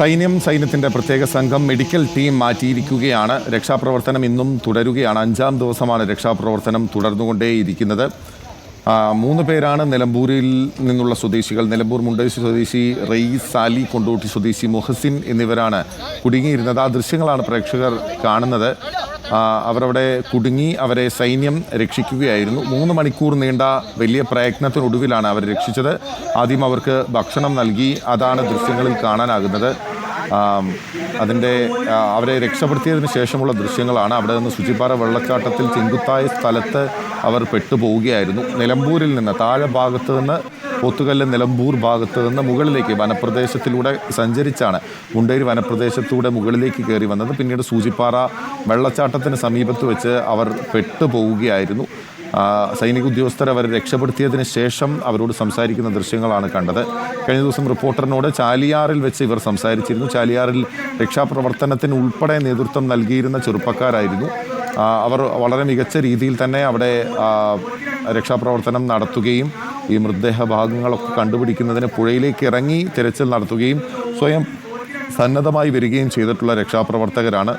സൈന്യത്തിൻ്റെ പ്രത്യേക സംഘം മെഡിക്കൽ ടീം മാറ്റിയിരിക്കുകയാണ്. രക്ഷാപ്രവർത്തനം ഇന്നും തുടരുകയാണ്. 5-ാം ദിവസമാണ് രക്ഷാപ്രവർത്തനം തുടർന്നുകൊണ്ടേയിരിക്കുന്നത്. 3 പേരാണ് നിലമ്പൂരിൽ നിന്നുള്ള സ്വദേശികൾ. നിലമ്പൂർ മുണ്ടേശ്ശി സ്വദേശി റയീസ്, സാലി കൊണ്ടോട്ടി സ്വദേശി മുഹസിൻ എന്നിവരാണ് കുടുങ്ങിയിരുന്നത്. ആ ദൃശ്യങ്ങളാണ് പ്രേക്ഷകർ കാണുന്നത്. അവരവിടെ കുടുങ്ങി, അവരെ സൈന്യം രക്ഷിക്കുകയായിരുന്നു. 3 മണിക്കൂർ നീണ്ട വലിയ പ്രയത്നത്തിനൊടുവിലാണ് അവർ രക്ഷിച്ചത്. ആദ്യം അവർക്ക് ഭക്ഷണം നൽകി. അതാണ് ദൃശ്യങ്ങളിൽ കാണാനാകുന്നത്. അവരെ രക്ഷപ്പെടുത്തിയതിന് ശേഷമുള്ള ദൃശ്യങ്ങളാണ്. അവിടെ നിന്ന് സൂചിപ്പാറ വെള്ളച്ചാട്ടത്തിൽ ചെങ്കുത്തായ സ്ഥലത്ത് അവർ പെട്ടുപോവുകയായിരുന്നു. നിലമ്പൂരിൽ നിന്ന് താഴെ ഭാഗത്ത് നിന്ന്, പോത്തുകല്ല് നിലമ്പൂർ ഭാഗത്ത് നിന്ന് മുകളിലേക്ക് വനപ്രദേശത്തിലൂടെ സഞ്ചരിച്ചാണ് മുണ്ടേരി വനപ്രദേശത്തൂടെ മുകളിലേക്ക് കയറി വന്നത്. പിന്നീട് സൂചിപ്പാറ വെള്ളച്ചാട്ടത്തിന് സമീപത്ത് വെച്ച് അവർ പെട്ടുപോവുകയായിരുന്നു. സൈനിക ഉദ്യോഗസ്ഥർ അവരെ രക്ഷപ്പെടുത്തിയതിന് ശേഷം അവരോട് സംസാരിക്കുന്ന ദൃശ്യങ്ങളാണ് കണ്ടത്. കഴിഞ്ഞ ദിവസം റിപ്പോർട്ടറിനോട് ചാലിയാറിൽ വെച്ച് ഇവർ സംസാരിച്ചിരുന്നു. ചാലിയാറിൽ രക്ഷാപ്രവർത്തനത്തിന് ഉൾപ്പെടെ നേതൃത്വം നൽകിയിരുന്ന ചെറുപ്പക്കാരായിരുന്നു. അവർ വളരെ മികച്ച രീതിയിൽ തന്നെ അവിടെ രക്ഷാപ്രവർത്തനം നടത്തുകയും ഈ മൃതദേഹ ഭാഗങ്ങളൊക്കെ കണ്ടുപിടിക്കുന്നതിന് പുഴയിലേക്ക് ഇറങ്ങി തിരച്ചിൽ നടത്തുകയും സ്വയം സന്നദ്ധമായി വരികയും ചെയ്തിട്ടുള്ള രക്ഷാപ്രവർത്തകരാണ്.